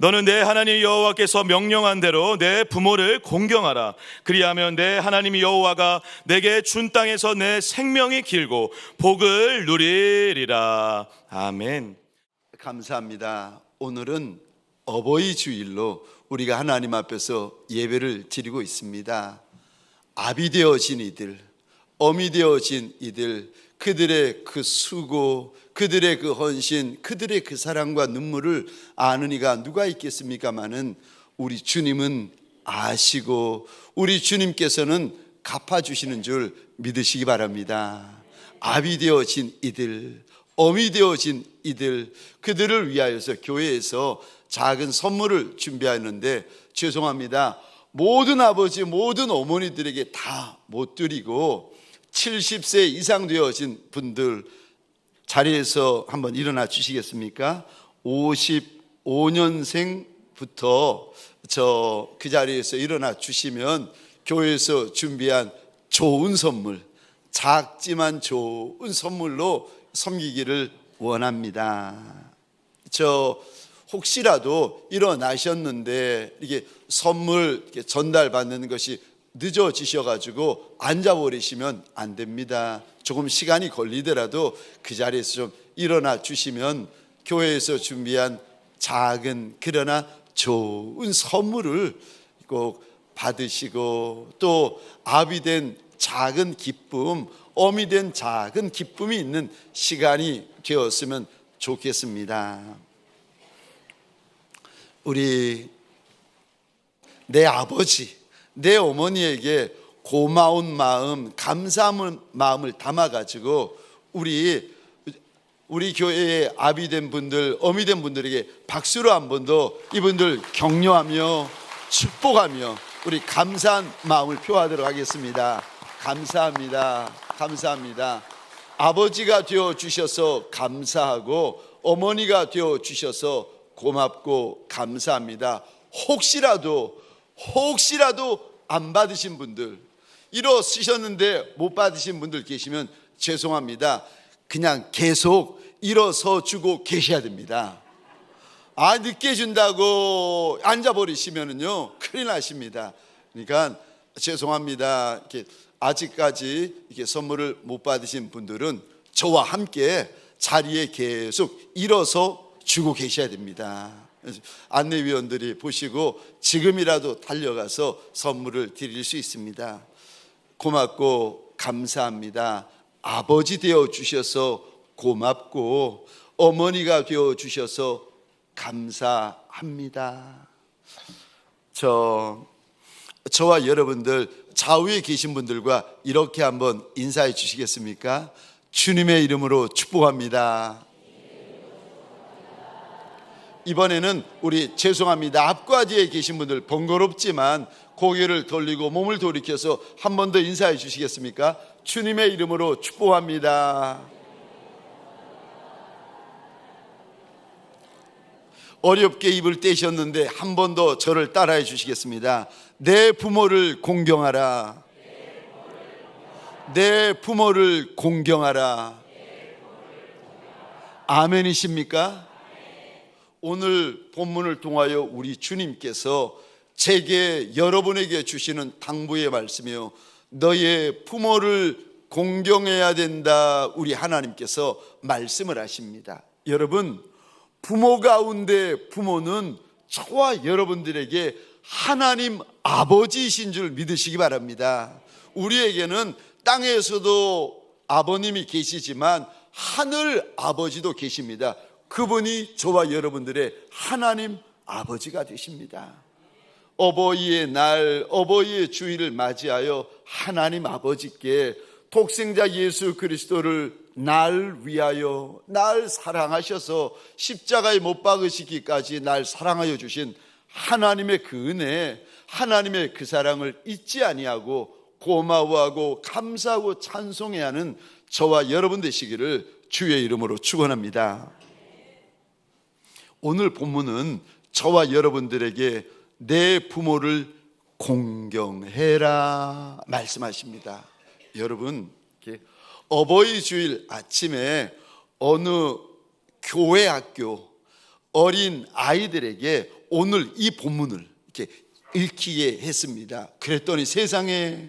너는 내 하나님 여호와께서 명령한 대로 내 부모를 공경하라. 그리하면 내 하나님 여호와가 내게 준 땅에서 내 생명이 길고 복을 누리리라. 아멘. 감사합니다. 오늘은 어버이 주일로 우리가 하나님 앞에서 예배를 드리고 있습니다. 아비 되어진 이들, 어미 되어진 이들, 그들의 그 수고, 그들의 그 헌신, 그들의 그 사랑과 눈물을 아는 이가 누가 있겠습니까마는 우리 주님은 아시고 우리 주님께서는 갚아주시는 줄 믿으시기 바랍니다. 아비 되어진 이들, 어미 되어진 이들, 그들을 위하여서 교회에서 작은 선물을 준비하는데 죄송합니다. 모든 아버지, 모든 어머니들에게 다 못 드리고 70세 이상 되어진 분들 자리에서 한번 일어나 주시겠습니까? 55년생부터 그 자리에서 일어나 주시면 교회에서 준비한 좋은 선물, 작지만 좋은 선물로 섬기기를 원합니다. 혹시라도 일어나셨는데 이게 선물 전달받는 것이 늦어지셔가지고 앉아버리시면 안 됩니다. 조금 시간이 걸리더라도 그 자리에서 좀 일어나 주시면 교회에서 준비한 작은 그러나 좋은 선물을 꼭 받으시고 또 아비 된 작은 기쁨, 어미 된 작은 기쁨이 있는 시간이 되었으면 좋겠습니다. 내 아버지, 내 어머니에게 고마운 마음, 감사한 마음을 담아가지고 우리 교회의 아비 된 분들, 어미 된 분들에게 박수로 한 번 더 이분들 격려하며 축복하며 우리 감사한 마음을 표하도록 하겠습니다. 감사합니다. 감사합니다. 아버지가 되어 주셔서 감사하고 어머니가 되어 주셔서 고맙고 감사합니다. 혹시라도 안 받으신 분들, 일어서셨는데 못 받으신 분들 계시면 죄송합니다. 그냥 계속 일어서 주고 계셔야 됩니다. 늦게 준다고 앉아버리시면은요 큰일 나십니다. 그러니까 죄송합니다. 아직까지 선물을 못 받으신 분들은 저와 함께 자리에 계속 일어서 주고 계셔야 됩니다. 안내위원들이 보시고 지금이라도 달려가서 선물을 드릴 수 있습니다. 고맙고 감사합니다. 아버지 되어 주셔서 고맙고 어머니가 되어 주셔서 감사합니다. 저와 여러분들 좌우에 계신 분들과 이렇게 한번 인사해 주시겠습니까? 주님의 이름으로 축복합니다. 이번에는 우리 죄송합니다. 앞과 뒤에 계신 분들 번거롭지만 고개를 돌리고 몸을 돌이켜서 한 번 더 인사해 주시겠습니까? 주님의 이름으로 축복합니다. 어렵게 입을 떼셨는데 한 번 더 저를 따라해 주시겠습니다. 내 부모를 공경하라. 내 부모를 공경하라. 아멘이십니까? 오늘 본문을 통하여 우리 주님께서 제게 여러분에게 주시는 당부의 말씀이요, 너의 부모를 공경해야 된다. 우리 하나님께서 말씀을 하십니다. 여러분, 부모 가운데 부모는 저와 여러분들에게 하나님 아버지이신 줄 믿으시기 바랍니다. 우리에게는 땅에서도 아버님이 계시지만 하늘 아버지도 계십니다. 그분이 저와 여러분들의 하나님 아버지가 되십니다. 어버이의 날, 어버이의 주일을 맞이하여 하나님 아버지께 독생자 예수 그리스도를 날 위하여 날 사랑하셔서 십자가에 못 박으시기까지 날 사랑하여 주신 하나님의 그 은혜, 하나님의 그 사랑을 잊지 아니하고 고마워하고 감사하고 찬송해야 하는 저와 여러분 되시기를 주의 이름으로 축원합니다. 오늘 본문은 저와 여러분들에게 내 부모를 공경해라 말씀하십니다. 여러분, 어버이 주일 아침에 어느 교회 학교 어린 아이들에게 오늘 이 본문을 이렇게 읽히게 했습니다. 그랬더니 세상에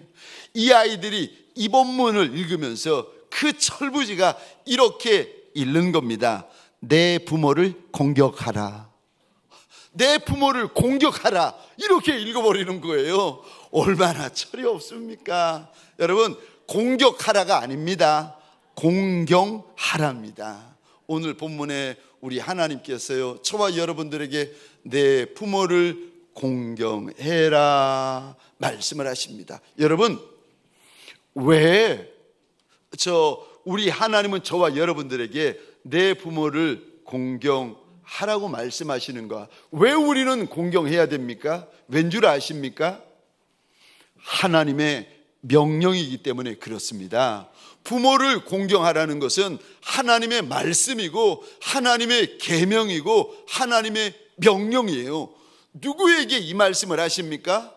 이 아이들이 이 본문을 읽으면서 그 철부지가 이렇게 읽는 겁니다. 내 부모를 공격하라. 내 부모를 공격하라. 이렇게 읽어버리는 거예요. 얼마나 철이 없습니까? 여러분, 공격하라가 아닙니다. 공경하랍니다. 오늘 본문에 우리 하나님께서요, 저와 여러분들에게 내 부모를 공경해라 말씀을 하십니다. 여러분, 왜 우리 하나님은 저와 여러분들에게 내 부모를 공경하라고 말씀하시는가? 왜 우리는 공경해야 됩니까? 왠 줄 아십니까? 하나님의 명령이기 때문에 그렇습니다. 부모를 공경하라는 것은 하나님의 말씀이고 하나님의 계명이고 하나님의 명령이에요. 누구에게 이 말씀을 하십니까?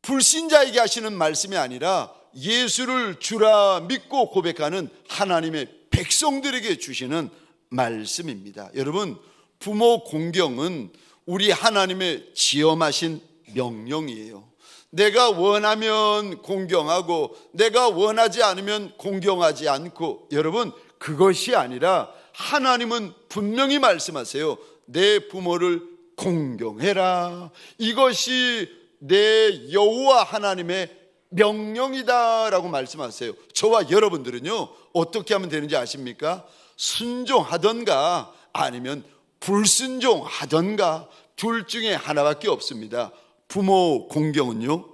불신자에게 하시는 말씀이 아니라 예수를 주라 믿고 고백하는 하나님의 백성들에게 주시는 말씀입니다. 여러분, 부모 공경은 우리 하나님의 지엄하신 명령이에요. 내가 원하면 공경하고 내가 원하지 않으면 공경하지 않고, 여러분, 그것이 아니라 하나님은 분명히 말씀하세요. 내 부모를 공경해라. 이것이 내 여호와 하나님의 명령이다라고 말씀하세요. 저와 여러분들은요, 어떻게 하면 되는지 아십니까? 순종하던가 아니면 불순종하던가 둘 중에 하나밖에 없습니다. 부모 공경은요,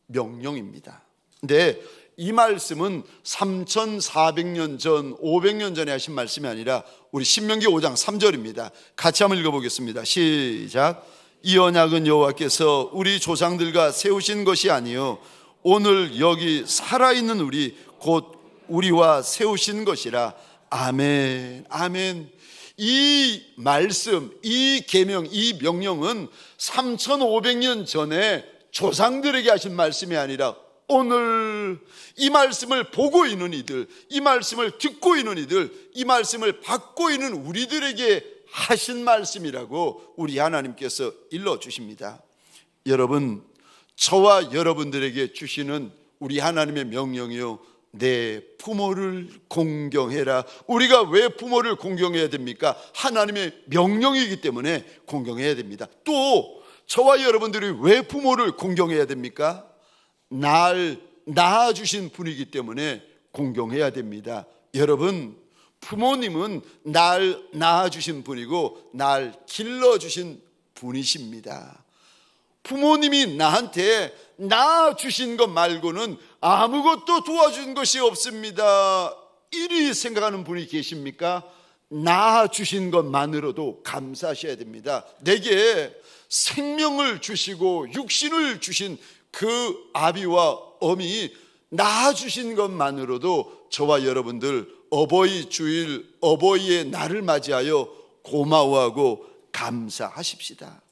명령입니다. 근데 이 말씀은 3400년 전, 500년 전에 하신 말씀이 아니라 우리 신명기 5장 3절입니다. 같이 한번 읽어보겠습니다. 시작. 이 언약은 여호와께서 우리 조상들과 세우신 것이 아니요 오늘 여기 살아있는 우리 곧 우리와 세우신 것이라. 아멘. 아멘. 이 말씀, 이 계명, 이 명령은 3500년 전에 조상들에게 하신 말씀이 아니라 오늘 이 말씀을 보고 있는 이들, 이 말씀을 듣고 있는 이들, 이 말씀을 받고 있는 우리들에게 하신 말씀이라고 우리 하나님께서 일러주십니다. 여러분, 저와 여러분들에게 주시는 우리 하나님의 명령이요, 내 부모를 공경해라. 우리가 왜 부모를 공경해야 됩니까? 하나님의 명령이기 때문에 공경해야 됩니다. 또 저와 여러분들이 왜 부모를 공경해야 됩니까? 날 낳아주신 분이기 때문에 공경해야 됩니다. 여러분, 부모님은 날 낳아주신 분이고 날 길러주신 분이십니다. 부모님이 나한테 낳아주신 것 말고는 아무것도 도와준 것이 없습니다. 이리 생각하는 분이 계십니까? 낳아주신 것만으로도 감사하셔야 됩니다. 내게 생명을 주시고 육신을 주신 그 아비와 어미 낳아주신 것만으로도 저와 여러분들 어버이 주일, 어버이의 날을 맞이하여 고마워하고 감사하십시다.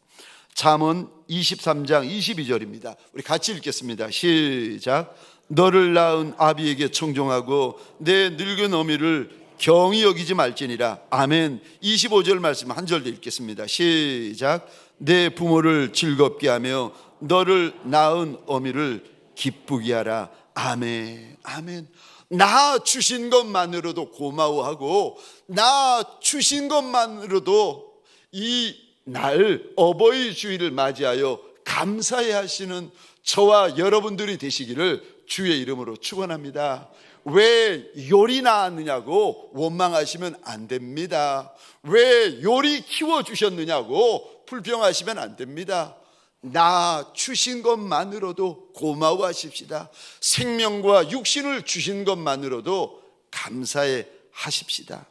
잠언 23장 22절입니다. 우리 같이 읽겠습니다. 시작. 너를 낳은 아비에게 청종하고 내 늙은 어미를 경히 여기지 말지니라. 아멘. 25절 말씀 한 절 더 읽겠습니다. 시작. 내 부모를 즐겁게 하며 너를 낳은 어미를 기쁘게 하라. 아멘. 아멘. 낳아주신 것만으로도 고마워하고 낳아주신 것만으로도 이 날 어버이 주일을 맞이하여 감사해 하시는 저와 여러분들이 되시기를 주의 이름으로 축원합니다. 왜 요리 낳았느냐고 원망하시면 안 됩니다. 왜 요리 키워주셨느냐고 불평하시면 안 됩니다. 낳아주신 것만으로도 고마워하십시다. 생명과 육신을 주신 것만으로도 감사해 하십시다.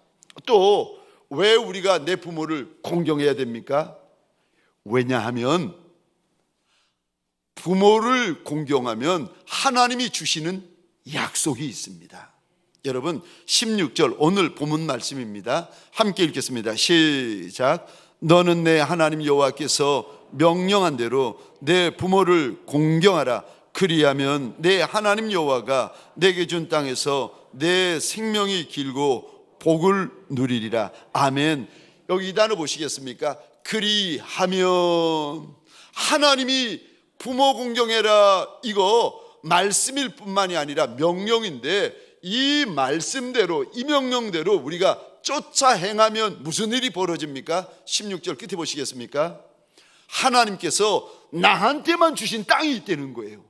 또 왜 우리가 내 부모를 공경해야 됩니까? 왜냐하면 부모를 공경하면 하나님이 주시는 약속이 있습니다. 여러분, 16절 오늘 본문 말씀입니다. 함께 읽겠습니다. 시작. 너는 내 하나님 여호와께서 명령한 대로 내 부모를 공경하라. 그리하면 내 하나님 여호와가 내게 준 땅에서 내 생명이 길고 복을 누리리라. 아멘. 여기 이 단어 보시겠습니까? 그리하면, 하나님이 부모 공경해라, 이거 말씀일 뿐만이 아니라 명령인데, 이 말씀대로, 이 명령대로 우리가 쫓아 행하면 무슨 일이 벌어집니까? 16절 끝에 보시겠습니까? 하나님께서 나한테만 주신 땅이 있다는 거예요.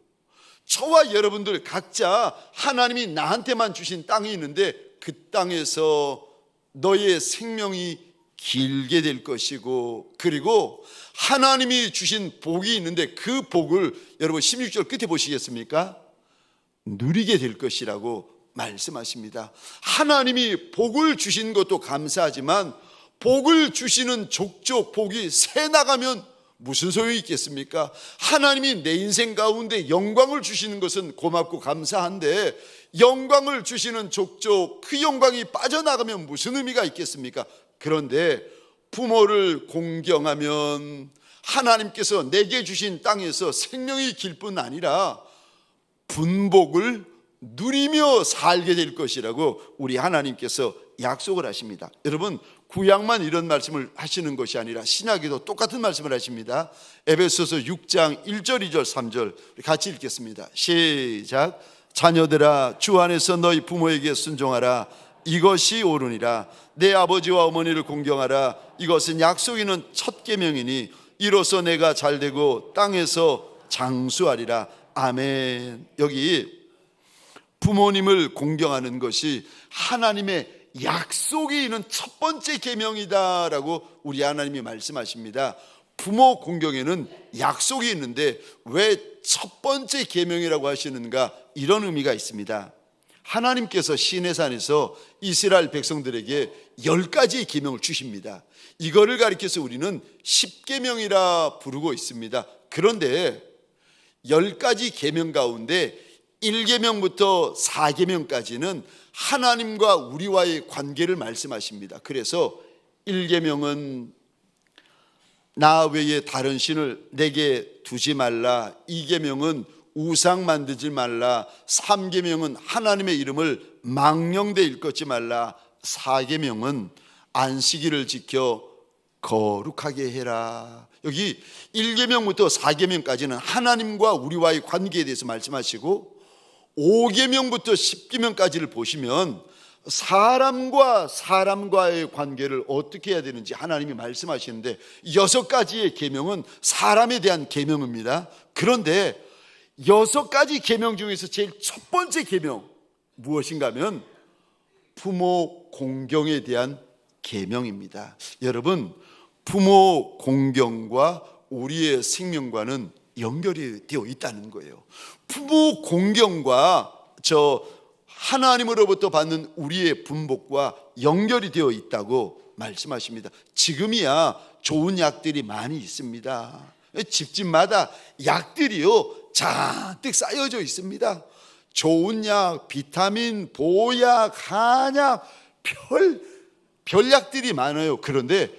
저와 여러분들 각자 하나님이 나한테만 주신 땅이 있는데, 그 땅에서 너의 생명이 길게 될 것이고, 그리고 하나님이 주신 복이 있는데 그 복을 여러분 16절 끝에 보시겠습니까? 누리게 될 것이라고 말씀하십니다. 하나님이 복을 주신 것도 감사하지만 복을 주시는 족족 복이 새 나가면 무슨 소용이 있겠습니까? 하나님이 내 인생 가운데 영광을 주시는 것은 고맙고 감사한데, 영광을 주시는 족족 그 영광이 빠져나가면 무슨 의미가 있겠습니까? 그런데 부모를 공경하면 하나님께서 내게 주신 땅에서 생명이 길 뿐 아니라 분복을 누리며 살게 될 것이라고 우리 하나님께서 약속을 하십니다. 여러분, 구약만 이런 말씀을 하시는 것이 아니라 신약에도 똑같은 말씀을 하십니다. 에베소서 6장 1절 2절 3절 우리 같이 읽겠습니다. 시작. 자녀들아, 주 안에서 너희 부모에게 순종하라. 이것이 옳으니라. 내 아버지와 어머니를 공경하라. 이것은 약속 있는 첫 계명이니 이로써 내가 잘되고 땅에서 장수하리라. 아멘. 여기 부모님을 공경하는 것이 하나님의 약속이 있는 첫 번째 계명이다라고 우리 하나님이 말씀하십니다. 부모 공경에는 약속이 있는데 왜 첫 번째 계명이라고 하시는가? 이런 의미가 있습니다. 하나님께서 시내산에서 이스라엘 백성들에게 10가지의 계명을 주십니다. 이거를 가리켜서 우리는 10계명이라 부르고 있습니다. 그런데 10가지 계명 가운데 1계명부터 4계명까지는 하나님과 우리와의 관계를 말씀하십니다. 그래서 1계명은 나 외에 다른 신을 내게 두지 말라. 2계명은 우상 만들지 말라. 3계명은 하나님의 이름을 망령되 일컫지 말라. 4계명은 안식일을 지켜 거룩하게 해라. 여기 1계명부터 4계명까지는 하나님과 우리와의 관계에 대해서 말씀하시고, 5계명부터 10계명까지를 보시면 사람과 사람과의 관계를 어떻게 해야 되는지 하나님이 말씀하시는데, 6가지의 계명은 사람에 대한 계명입니다. 그런데 6가지 계명 중에서 제일 첫 번째 계명 무엇인가 하면 부모 공경에 대한 계명입니다. 여러분, 부모 공경과 우리의 생명과는 연결이 되어 있다는 거예요. 부모 공경과 하나님으로부터 받는 우리의 분복과 연결이 되어 있다고 말씀하십니다. 지금이야 좋은 약들이 많이 있습니다. 집집마다 약들이요 잔뜩 쌓여져 있습니다. 좋은 약, 비타민, 보약, 한약, 별약들이 많아요. 그런데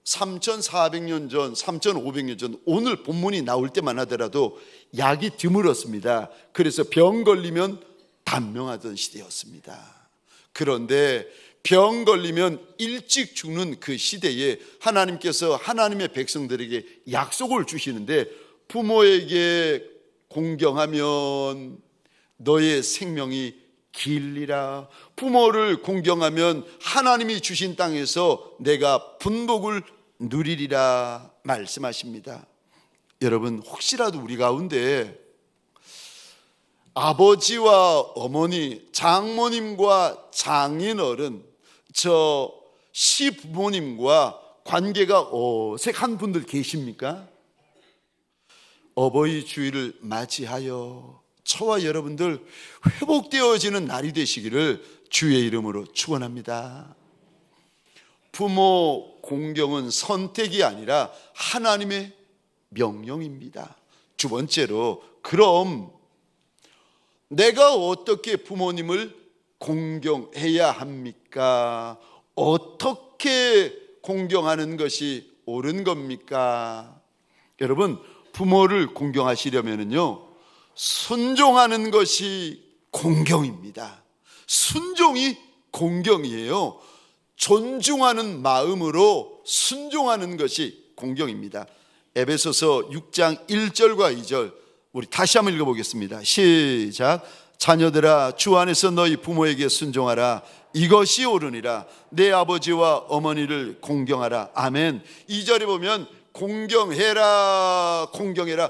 3,400년 전, 3,500년 전, 오늘 본문이 나올 때만 하더라도 약이 드물었습니다. 그래서 병 걸리면 단명하던 시대였습니다. 그런데 병 걸리면 일찍 죽는 그 시대에 하나님께서 하나님의 백성들에게 약속을 주시는데, 부모에게 공경하면 너의 생명이 길리라. 부모를 공경하면 하나님이 주신 땅에서 내가 분복을 누리리라 말씀하십니다. 여러분, 혹시라도 우리 가운데 아버지와 어머니, 장모님과 장인어른, 시부모님과 관계가 어색한 분들 계십니까? 어버이 주일을 맞이하여 저와 여러분들 회복되어지는 날이 되시기를 주의 이름으로 축원합니다. 부모 공경은 선택이 아니라 하나님의 명령입니다. 두 번째로, 그럼 내가 어떻게 부모님을 공경해야 합니까? 어떻게 공경하는 것이 옳은 겁니까? 여러분, 부모를 공경하시려면요, 순종하는 것이 공경입니다. 순종이 공경이에요. 존중하는 마음으로 순종하는 것이 공경입니다. 에베소서 6장 1절과 2절 우리 다시 한번 읽어보겠습니다. 시작. 자녀들아 주 안에서 너희 부모에게 순종하라. 이것이 옳으니라. 내 아버지와 어머니를 공경하라. 아멘. 2절에 보면 공경해라, 공경해라.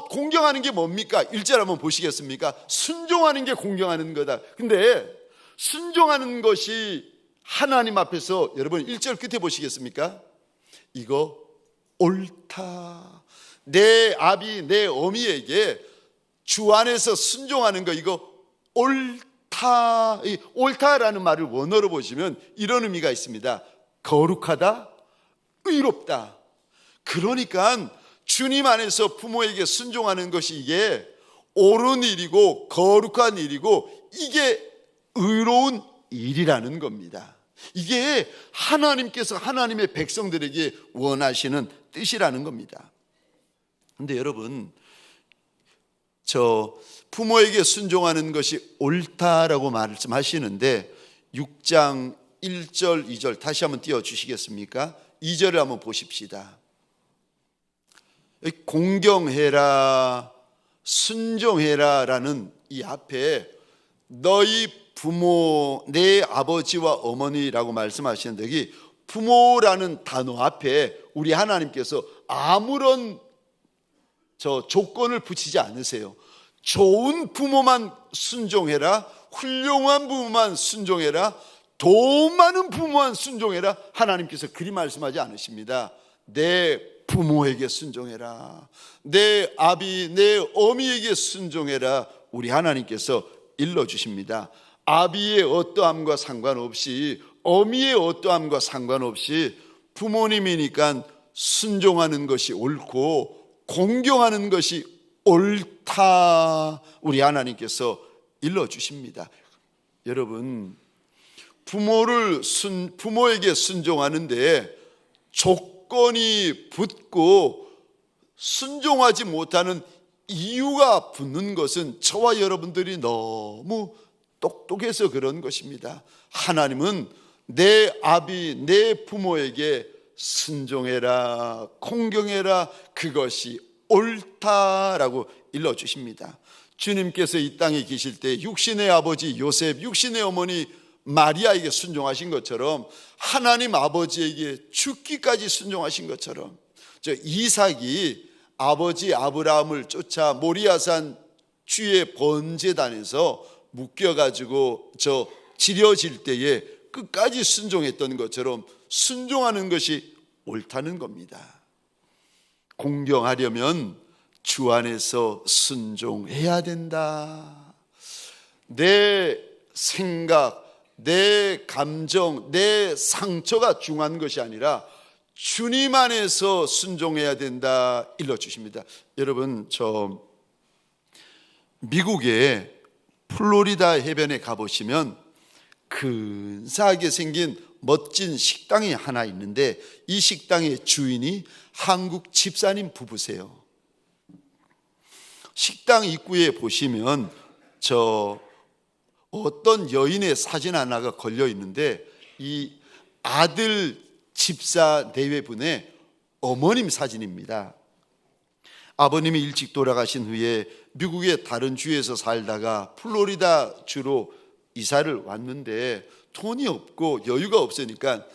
공경하는 게 뭡니까? 1절 한번 보시겠습니까? 순종하는 게 공경하는 거다. 근데 순종하는 것이 하나님 앞에서, 여러분 1절 끝에 보시겠습니까? 이거 옳다. 내 아비 내 어미에게 주 안에서 순종하는 거, 이거 옳다. 이 옳다라는 말을 원어로 보시면 이런 의미가 있습니다. 거룩하다, 의롭다. 그러니까 주님 안에서 부모에게 순종하는 것이 이게 옳은 일이고 거룩한 일이고 이게 의로운 일이라는 겁니다. 이게 하나님께서 하나님의 백성들에게 원하시는 뜻이라는 겁니다. 근데 여러분, 저 부모에게 순종하는 것이 옳다라고 말씀하시는데 6장 1절 2절 다시 한번 띄워주시겠습니까? 2절을 한번 보십시다. 공경해라, 순종해라 라는 이 앞에 너희 부모, 내 아버지와 어머니라고 말씀하시는데 여기 부모라는 단어 앞에 우리 하나님께서 아무런 조건을 붙이지 않으세요. 좋은 부모만 순종해라, 훌륭한 부모만 순종해라, 돈 많은 부모만 순종해라, 하나님께서 그리 말씀하지 않으십니다. 내 부모에게 순종해라, 내 아비 내 어미에게 순종해라, 우리 하나님께서 일러주십니다. 아비의 어떠함과 상관없이, 어미의 어떠함과 상관없이 부모님이니까 순종하는 것이 옳고 공경하는 것이 옳다, 우리 하나님께서 일러주십니다. 여러분, 부모에게 순종하는데 조건이 붙고 순종하지 못하는 이유가 붙는 것은 저와 여러분들이 너무 똑똑해서 그런 것입니다. 하나님은 내 아비 내 부모에게 순종해라, 공경해라, 그것이 옳다라고 일러주십니다. 주님께서 이 땅에 계실 때 육신의 아버지 요셉, 육신의 어머니 마리아에게 순종하신 것처럼 하나님 아버지에게 죽기까지 순종하신 것처럼 이삭이 아버지 아브라함을 쫓아 모리아산 주의 번제단에서 묶여가지고 지려질 때에 끝까지 순종했던 것처럼 순종하는 것이 옳다는 겁니다. 공경하려면 주 안에서 순종해야 된다. 내 생각, 내 감정, 내 상처가 중요한 것이 아니라 주님 안에서 순종해야 된다 일러주십니다. 여러분, 저 미국의 플로리다 해변에 가보시면 근사하게 생긴 멋진 식당이 하나 있는데 이 식당의 주인이 한국 집사님 부부세요. 식당 입구에 보시면 어떤 여인의 사진 하나가 걸려 있는데 이 아들 집사 내외분의 어머님 사진입니다. 아버님이 일찍 돌아가신 후에 미국의 다른 주에서 살다가 플로리다 주로 이사를 왔는데 돈이 없고 여유가 없으니까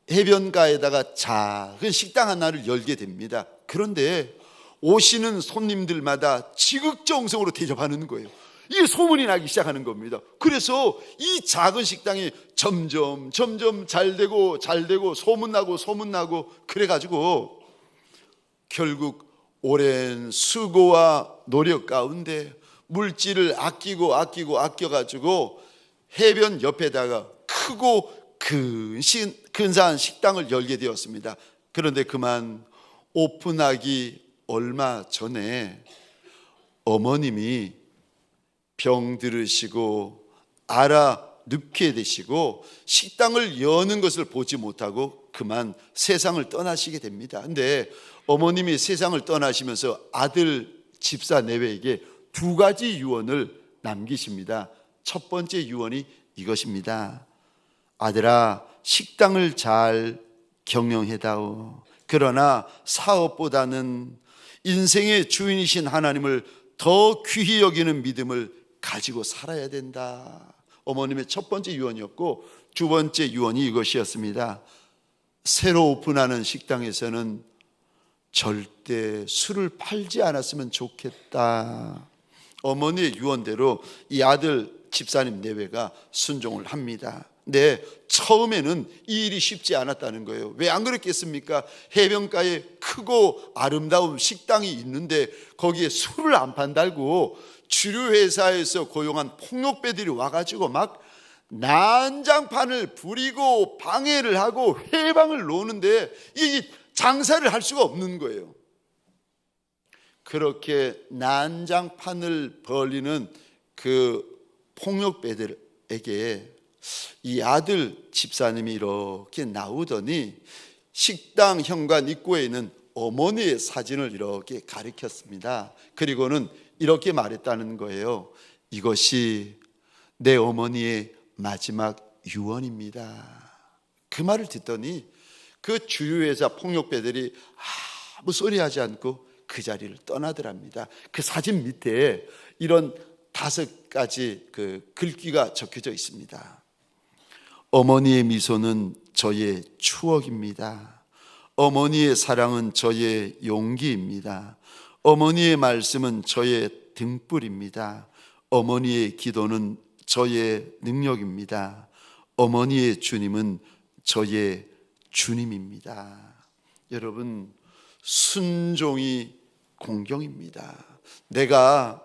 해변가에다가 작은 식당 하나를 열게 됩니다. 그런데 오시는 손님들마다 지극정성으로 대접하는 거예요. 이게 소문이 나기 시작하는 겁니다. 그래서 이 작은 식당이 점점 잘되고 소문나고 그래가지고 결국 오랜 수고와 노력 가운데 물질을 아껴가지고 해변 옆에다가 크고 근사한 식당을 열게 되었습니다. 그런데 그만 오픈하기 얼마 전에 어머님이 병들으시고 눕게 되시고 식당을 여는 것을 보지 못하고 그만 세상을 떠나시게 됩니다. 그런데 어머님이 세상을 떠나시면서 아들 집사 내외에게 두 가지 유언을 남기십니다. 첫 번째 유언이 이것입니다. 아들아, 식당을 잘 경영해다오. 그러나 사업보다는 인생의 주인이신 하나님을 더 귀히 여기는 믿음을 가지고 살아야 된다. 어머님의 첫 번째 유언이었고, 두 번째 유언이 이것이었습니다. 새로 오픈하는 식당에서는 절대 술을 팔지 않았으면 좋겠다. 어머니의 유언대로 이 아들 집사님 내외가 순종을 합니다. 네, 처음에는 이 일이 쉽지 않았다는 거예요. 왜 안 그랬겠습니까? 해변가에 크고 아름다운 식당이 있는데 거기에 술을 안 판다고 주류회사에서 고용한 폭력배들이 와가지고 막 난장판을 부리고 방해를 하고 회방을 놓는데 이 장사를 할 수가 없는 거예요. 그렇게 난장판을 벌리는 그 폭력배들에게 이 아들 집사님이 이렇게 나오더니 식당 현관 입구에 있는 어머니의 사진을 이렇게 가리켰습니다. 그리고는 이렇게 말했다는 거예요. 이것이 내 어머니의 마지막 유언입니다. 그 말을 듣더니 그 주류회사 폭력배들이 아무 소리 하지 않고 그 자리를 떠나더랍니다. 그 사진 밑에 이런 5가지 그 글귀가 적혀져 있습니다. 어머니의 미소는 저의 추억입니다. 어머니의 사랑은 저의 용기입니다. 어머니의 말씀은 저의 등불입니다. 어머니의 기도는 저의 능력입니다. 어머니의 주님은 저의 주님입니다. 여러분, 순종이 공경입니다. 내가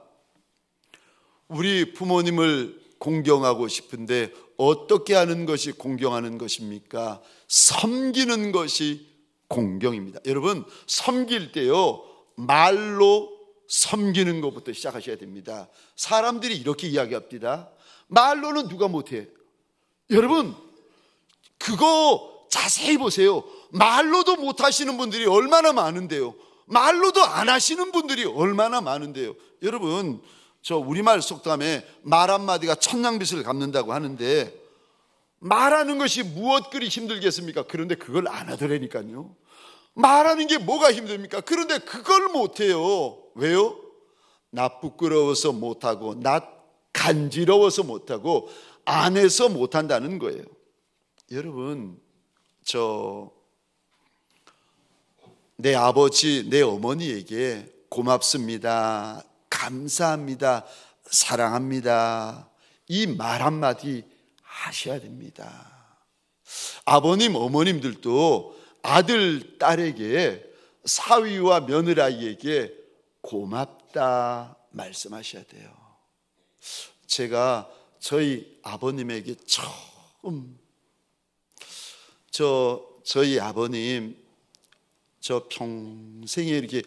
우리 부모님을 공경하고 싶은데 어떻게 하는 것이 공경하는 것입니까? 섬기는 것이 공경입니다. 여러분, 섬길 때요, 말로 섬기는 것부터 시작하셔야 됩니다. 사람들이 이렇게 이야기합니다. 말로는 누가 못해? 여러분, 그거 자세히 보세요. 말로도 못하시는 분들이 얼마나 많은데요. 말로도 안 하시는 분들이 얼마나 많은데요. 여러분, 저 우리말 속담에 말 한마디가 천냥빚을 갚는다고 하는데, 말하는 것이 무엇 그리 힘들겠습니까? 그런데 그걸 안 하더라니까요. 말하는 게 뭐가 힘듭니까? 그런데 그걸 못해요. 왜요? 나 부끄러워서 못하고, 나 간지러워서 못하고, 안 해서 못한다는 거예요. 여러분, 내 아버지, 내 어머니에게 고맙습니다, 감사합니다, 사랑합니다, 이 말 한마디 하셔야 됩니다. 아버님, 어머님들도 아들, 딸에게, 사위와 며느라이에게 고맙다 말씀하셔야 돼요. 제가 저희 아버님에게 처음, 저희 아버님 저 평생에 이렇게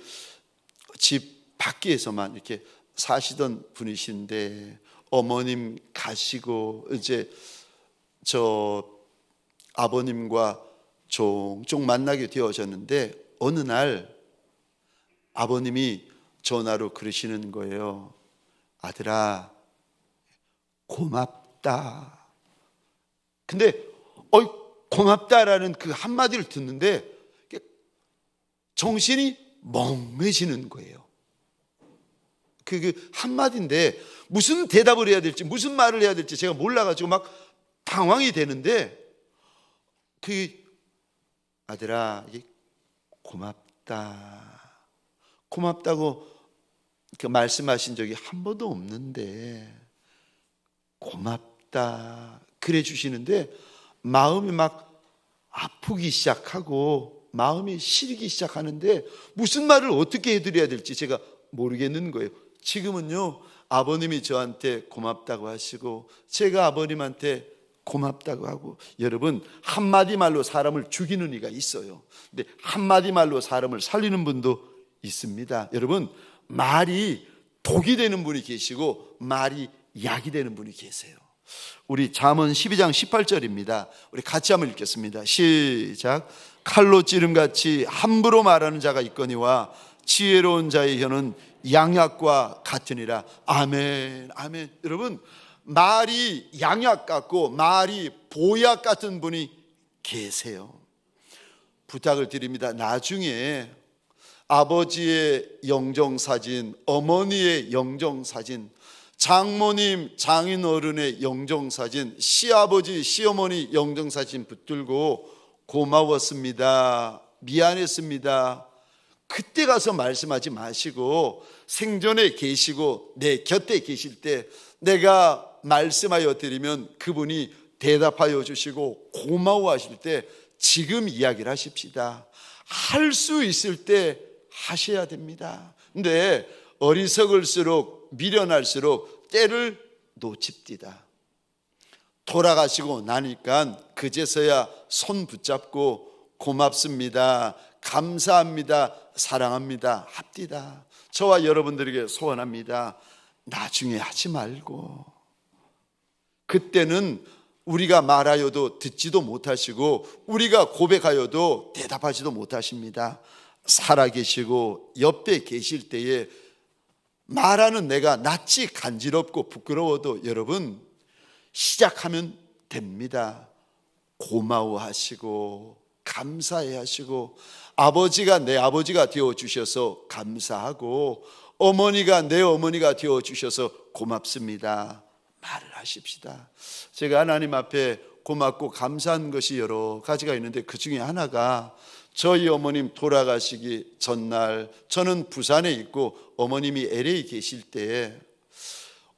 집 밖에서만 이렇게 사시던 분이신데, 어머님 가시고 이제 저 아버님과 종종 만나게 되어졌는데, 어느 날 아버님이 전화로 그러시는 거예요. 아들아, 고맙다. 근데 고맙다라는 그 한마디를 듣는데 정신이 멍해지는 거예요. 그 한마디인데 무슨 대답을 해야 될지, 무슨 말을 해야 될지 제가 몰라가지고 막 당황이 되는데, 아들아, 고맙다, 고맙다고 그 말씀하신 적이 한 번도 없는데 고맙다 그래 주시는데 마음이 막 아프기 시작하고 마음이 시리기 시작하는데 무슨 말을 어떻게 해드려야 될지 제가 모르겠는 거예요. 지금은요, 아버님이 저한테 고맙다고 하시고 제가 아버님한테 고맙다고 하고, 여러분, 한마디 말로 사람을 죽이는 이가 있어요. 근데 한마디 말로 사람을 살리는 분도 있습니다. 여러분, 말이 독이 되는 분이 계시고 말이 약이 되는 분이 계세요. 우리 잠언 12장 18절입니다. 우리 같이 한번 읽겠습니다. 시작. 칼로 찌름같이 함부로 말하는 자가 있거니와 지혜로운 자의 혀는 양약과 같으니라. 아멘, 아멘. 여러분, 말이 양약 같고 말이 보약 같은 분이 계세요. 부탁을 드립니다. 나중에 아버지의 영정사진, 어머니의 영정사진, 장모님, 장인어른의 영정사진, 시아버지, 시어머니 영정사진 붙들고 고마웠습니다, 미안했습니다, 그때 가서 말씀하지 마시고 생전에 계시고 내 곁에 계실 때 내가 말씀하여 드리면 그분이 대답하여 주시고 고마워하실 때 지금 이야기를 하십시다. 할 수 있을 때 하셔야 됩니다. 근데 어리석을수록 미련할수록 때를 놓칩디다. 돌아가시고 나니까 그제서야 손 붙잡고 고맙습니다, 감사합니다, 사랑합니다 합디다. 저와 여러분들에게 소원합니다. 나중에 하지 말고, 그때는 우리가 말하여도 듣지도 못하시고 우리가 고백하여도 대답하지도 못하십니다. 살아계시고 옆에 계실 때에 말하는 내가 낯이 간지럽고 부끄러워도 여러분 시작하면 됩니다. 고마워하시고 감사해 하시고, 아버지가 내 아버지가 되어주셔서 감사하고 어머니가 내 어머니가 되어주셔서 고맙습니다 말을 하십시다. 제가 하나님 앞에 고맙고 감사한 것이 여러 가지가 있는데 그 중에 하나가 저희 어머님 돌아가시기 전날 저는 부산에 있고 어머님이 LA 계실 때에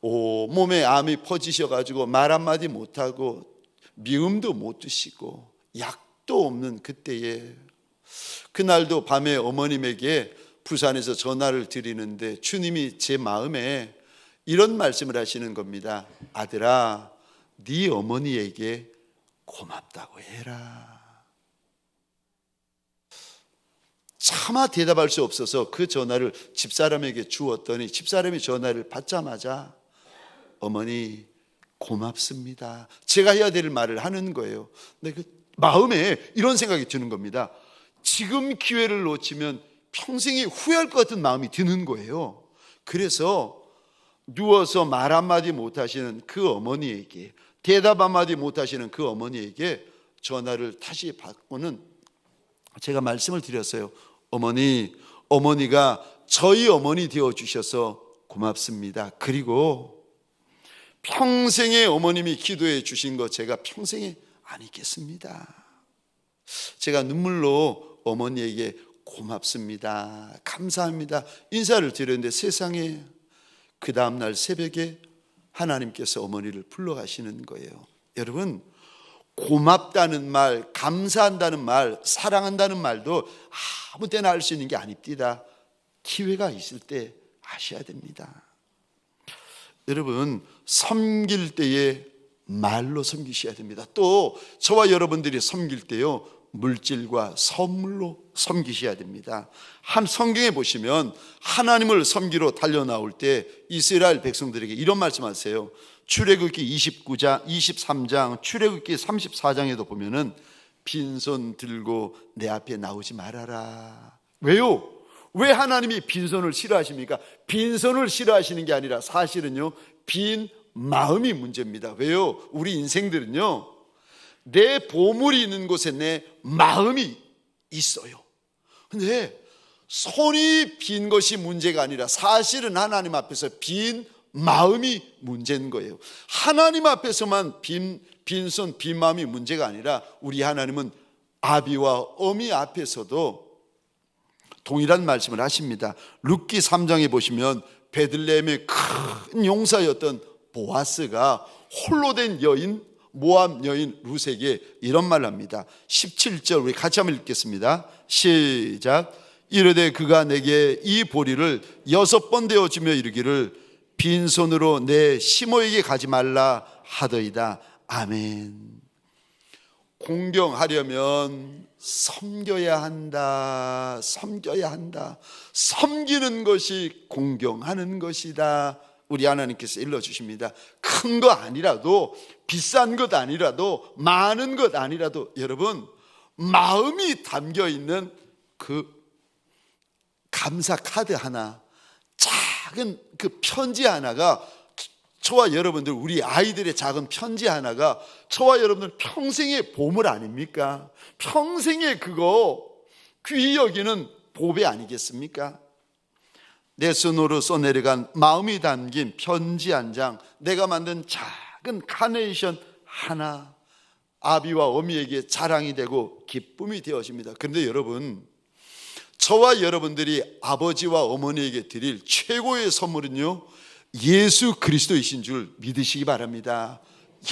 몸에 암이 퍼지셔가지고 말 한마디 못하고 미음도 못 드시고 약도 없는 그때에, 그날도 밤에 어머님에게 부산에서 전화를 드리는데 주님이 제 마음에 이런 말씀을 하시는 겁니다. 아들아, 네 어머니에게 고맙다고 해라. 차마 대답할 수 없어서 그 전화를 집사람에게 주었더니 집사람이 전화를 받자마자 어머니 고맙습니다, 제가 해야 될 말을 하는 거예요. 근데 그 마음에 이런 생각이 드는 겁니다. 지금 기회를 놓치면 평생이 후회할 것 같은 마음이 드는 거예요. 그래서 누워서 말 한마디 못하시는 그 어머니에게, 대답 한마디 못하시는 그 어머니에게 전화를 다시 받고는 제가 말씀을 드렸어요. 어머니가 저희 어머니 되어주셔서 고맙습니다. 그리고 평생에 어머님이 기도해 주신 거 제가 평생에 안 잊겠습니다. 제가 눈물로 어머니에게 고맙습니다, 감사합니다 인사를 드렸는데 세상에 그 다음날 새벽에 하나님께서 어머니를 불러가시는 거예요. 여러분, 고맙다는 말, 감사한다는 말, 사랑한다는 말도 아무 때나 할 수 있는 게 아닙니다. 기회가 있을 때 하셔야 됩니다. 여러분, 섬길 때에 말로 섬기셔야 됩니다. 또 저와 여러분들이 섬길 때요, 물질과 선물로 섬기셔야 됩니다. 한 성경에 보시면 하나님을 섬기러 달려나올 때 이스라엘 백성들에게 이런 말씀하세요. 출애굽기 23장, 출애굽기 34장에도 보면은 빈손 들고 내 앞에 나오지 말아라. 왜요? 왜 하나님이 빈손을 싫어하십니까? 빈손을 싫어하시는 게 아니라 사실은요, 빈 마음이 문제입니다. 왜요? 우리 인생들은요, 내 보물이 있는 곳에 내 마음이 있어요. 근데 손이 빈 것이 문제가 아니라 사실은 하나님 앞에서 빈 마음이 문제인 거예요. 하나님 앞에서만 빈손 빈 마음이 문제가 아니라 우리 하나님은 아비와 어미 앞에서도 동일한 말씀을 하십니다. 룻기 3장에 보시면 베들레헴의 큰 용사였던 보아스가 홀로 된 여인, 모압 여인 룻에게 이런 말을 합니다. 17절 우리 같이 한번 읽겠습니다. 시작. 이르되 그가 내게 이 보리를 6번 되어주며 이르기를 빈손으로 내 시모에게 가지 말라 하더이다. 아멘. 공경하려면 섬겨야 한다. 섬겨야 한다. 섬기는 것이 공경하는 것이다. 우리 하나님께서 일러주십니다. 큰 거 아니라도, 비싼 것 아니라도, 많은 것 아니라도 여러분, 마음이 담겨있는 그 감사 카드 하나, 작은 그 편지 하나가 저와 여러분들, 우리 아이들의 작은 편지 하나가 저와 여러분들 평생의 보물 아닙니까? 평생의 그거 귀히 여기는 보배 아니겠습니까? 내 손으로 써내려간 마음이 담긴 편지 한 장, 내가 만든 작은 카네이션 하나, 아비와 어미에게 자랑이 되고 기쁨이 되어집니다. 그런데 여러분, 저와 여러분들이 아버지와 어머니에게 드릴 최고의 선물은요, 예수 그리스도이신 줄 믿으시기 바랍니다.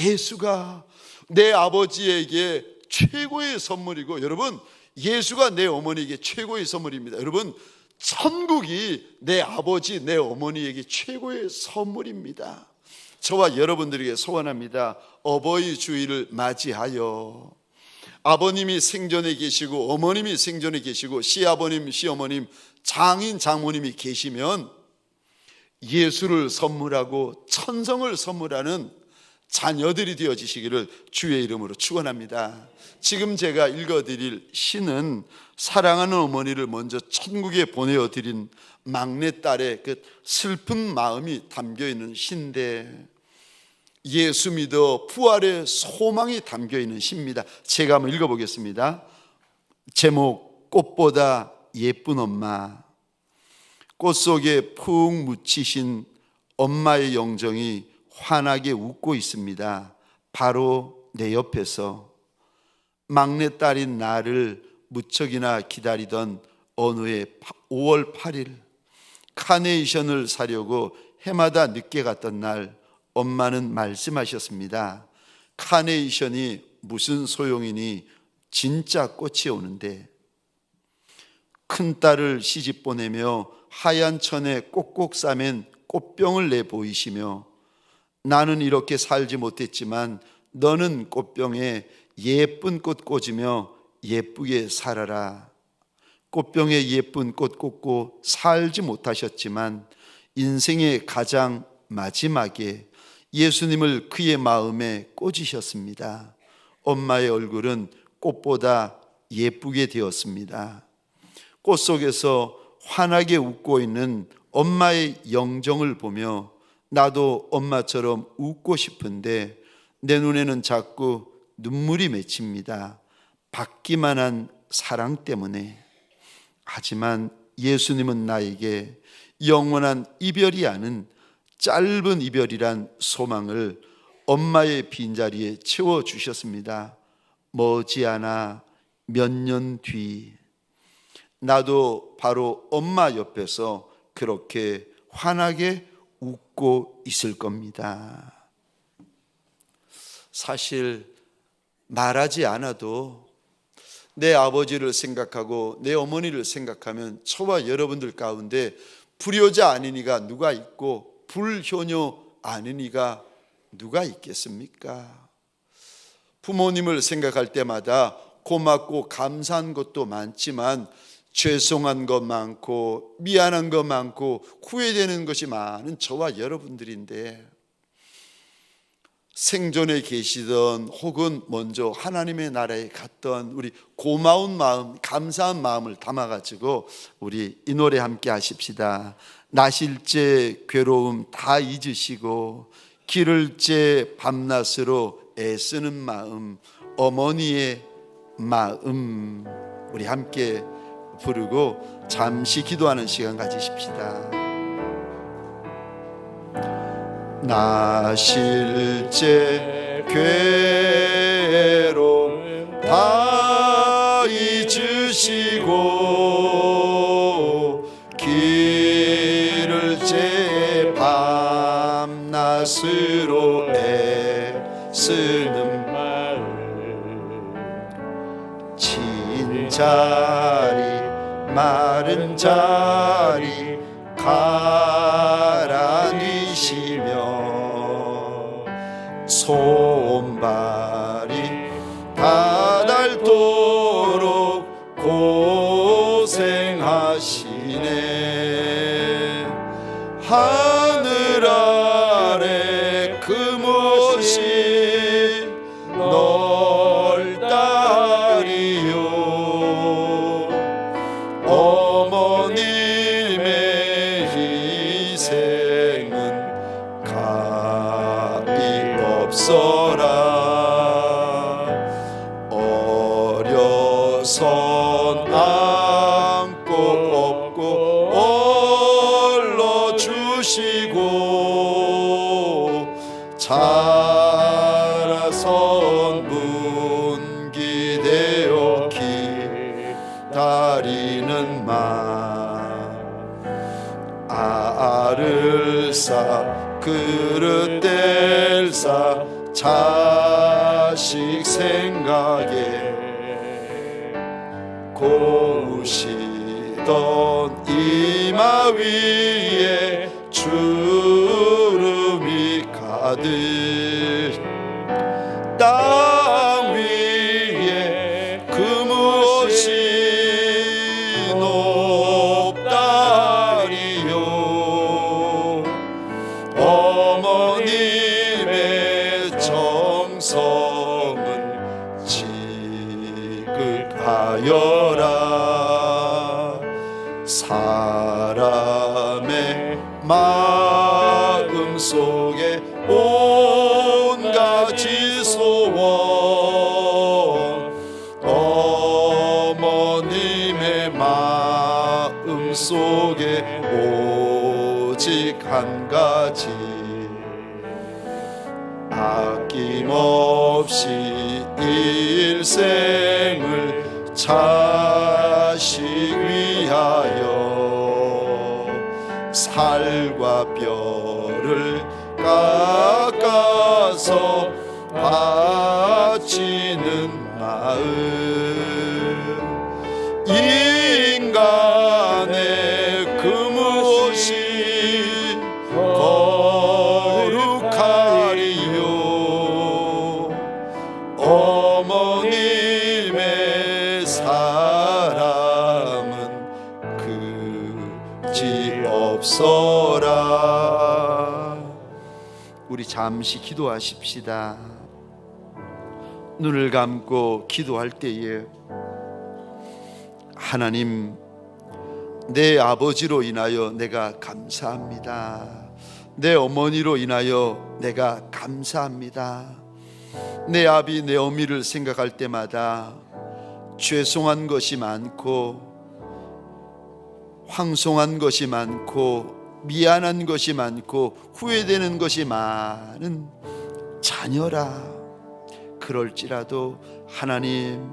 예수가 내 아버지에게 최고의 선물이고, 여러분, 예수가 내 어머니에게 최고의 선물입니다. 여러분, 천국이 내 아버지, 내 어머니에게 최고의 선물입니다. 저와 여러분들에게 소원합니다. 어버이 주일을 맞이하여 아버님이 생전에 계시고 어머님이 생전에 계시고 시아버님, 시어머님, 장인, 장모님이 계시면 예수를 선물하고 천성을 선물하는 자녀들이 되어지시기를 주의 이름으로 축원합니다. 지금 제가 읽어드릴 시는 사랑하는 어머니를 먼저 천국에 보내어드린 막내딸의 그 슬픈 마음이 담겨있는 시인데, 예수 믿어 부활의 소망이 담겨있는 시입니다. 제가 한번 읽어보겠습니다. 제목, 꽃보다 예쁜 엄마. 꽃 속에 푹 묻히신 엄마의 영정이 환하게 웃고 있습니다. 바로 내 옆에서. 막내딸인 나를 무척이나 기다리던 어느 해 5월 8일 카네이션을 사려고 해마다 늦게 갔던 날, 엄마는 말씀하셨습니다. 카네이션이 무슨 소용이니 진짜 꽃이 오는데. 큰딸을 시집 보내며 하얀 천에 꼭꼭 싸맨 꽃병을 내보이시며, 나는 이렇게 살지 못했지만 너는 꽃병에 예쁜 꽃 꽂으며 예쁘게 살아라. 꽃병에 예쁜 꽃 꽂고 살지 못하셨지만 인생의 가장 마지막에 예수님을 그의 마음에 꽂으셨습니다. 엄마의 얼굴은 꽃보다 예쁘게 되었습니다. 꽃 속에서 환하게 웃고 있는 엄마의 영정을 보며 나도 엄마처럼 웃고 싶은데 내 눈에는 자꾸 눈물이 맺힙니다. 받기만 한 사랑 때문에. 하지만 예수님은 나에게 영원한 이별이 아닌 짧은 이별이란 소망을 엄마의 빈자리에 채워주셨습니다. 머지않아 몇 년 뒤, 나도 바로 엄마 옆에서 그렇게 환하게 웃고 있을 겁니다. 사실 말하지 않아도 내 아버지를 생각하고 내 어머니를 생각하면 저와 여러분들 가운데 불효자 아닌 이가 누가 있고 불효녀 아닌 이가 누가 있겠습니까? 부모님을 생각할 때마다 고맙고 감사한 것도 많지만 죄송한 것 많고 미안한 것 많고 후회되는 것이 많은 저와 여러분들인데, 생전에 계시던 혹은 먼저 하나님의 나라에 갔던 우리 고마운 마음, 감사한 마음을 담아가지고 우리 이 노래 함께 하십시다. 나실제 괴로움 다 잊으시고 기를제 밤낮으로 애쓰는 마음, 어머니의 마음, 우리 함께 부르고 잠시 기도하는 시간 가지십시다. 나실제 괴로움 다 잊으시고 기를제 밤낮으로 애쓰는 마음, 진 자리 마른 자리 가라뉘시며 손발이 다닳도록 고생하시네. 하늘 아래 금옷이 넓다리요, 어머님의 희생은 손 안고 업고 올러 주시고 자라선 분기되어 기다리는 알을 싸 그릇 뗄 싸 자식 생각에 고우시던 이마 위에 주름이 가득 땅 위에 그 무엇이 높다리요 어머님의 정성은 지극하여라 사람의 마음 속에 온 가지 소원 어머님의 마음 속에 오직 한 가지 아낌없이 일생을 자식 위하여 살과 뼈를 깎아서 바치는 마음 인간의 그 무엇이 거룩하리요 어머님의 사랑은 그지없어라. 우리 잠시 기도하십시다. 눈을 감고 기도할 때에 하나님 내 아버지로 인하여 내가 감사합니다. 내 어머니로 인하여 내가 감사합니다. 내 아비 내 어미를 생각할 때마다 죄송한 것이 많고 황송한 것이 많고 미안한 것이 많고 후회되는 것이 많은 자녀라. 그럴지라도 하나님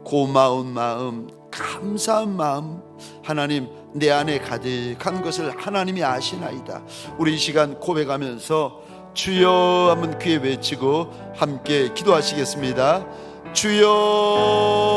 고마운 마음 감사한 마음 하나님 내 안에 가득한 것을 하나님이 아시나이다. 우리 이 시간 고백하면서 주여 한번 귀에 외치고 함께 기도하시겠습니다. 주여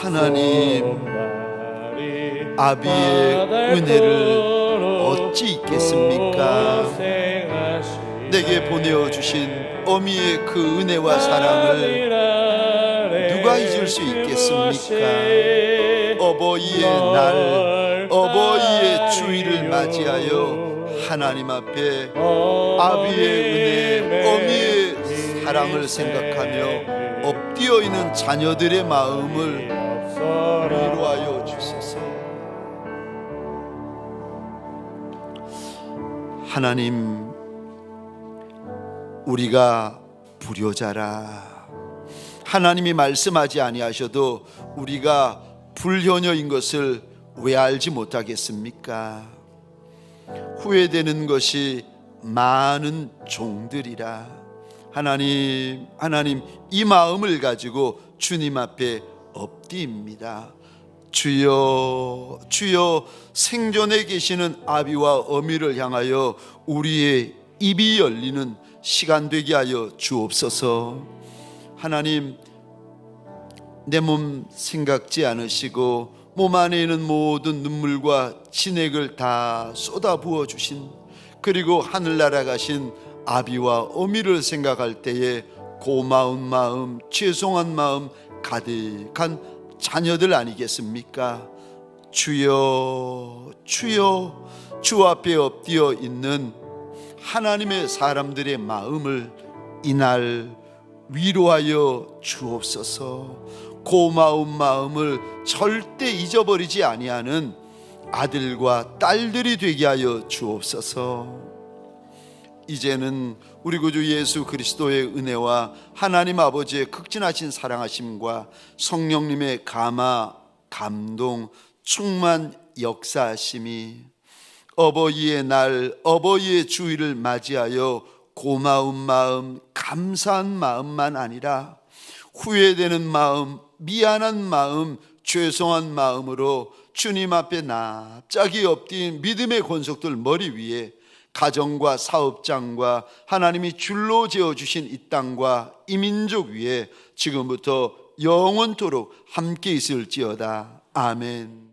하나님 아비의 은혜를 어찌 있겠습니까? 내게 보내어주신 어미의 그 은혜와 사랑을 누가 잊을 수 있겠습니까? 어버이의 날 어버이의 주일을 맞이하여 하나님 앞에 아비의 은혜 어미의 사랑을 생각하며 엎드려 있는 자녀들의 마음을 위로하여 주소서. 하나님 우리가 불효자라. 하나님이 말씀하지 아니하셔도 우리가 불효녀인 것을 왜 알지 못하겠습니까? 후회되는 것이 많은 종들이라. 하나님 이 마음을 가지고 주님 앞에 엎드립니다. 주여 생존에 계시는 아비와 어미를 향하여 우리의 입이 열리는 시간 되게 하여 주옵소서. 하나님 내 몸 생각지 않으시고 몸 안에 있는 모든 눈물과 진액을 다 쏟아부어 주신 그리고 하늘나라 가신 아비와 어미를 생각할 때에 고마운 마음, 죄송한 마음 가득한 자녀들 아니겠습니까? 주여, 주여, 주 앞에 엎드려 있는 하나님의 사람들의 마음을 이날 위로하여 주옵소서. 고마운 마음을 절대 잊어버리지 아니하는 아들과 딸들이 되게 하여 주옵소서. 이제는 우리 구주 예수 그리스도의 은혜와 하나님 아버지의 극진하신 사랑하심과 성령님의 감화, 감동, 충만 역사하심이 어버이의 날, 어버이의 주일을 맞이하여 고마운 마음, 감사한 마음만 아니라 후회되는 마음, 미안한 마음, 죄송한 마음으로 주님 앞에 납작이 엎드린 믿음의 권속들 머리 위에 가정과 사업장과 하나님이 줄로 지어주신 이 땅과 이 민족 위에 지금부터 영원토록 함께 있을지어다. 아멘.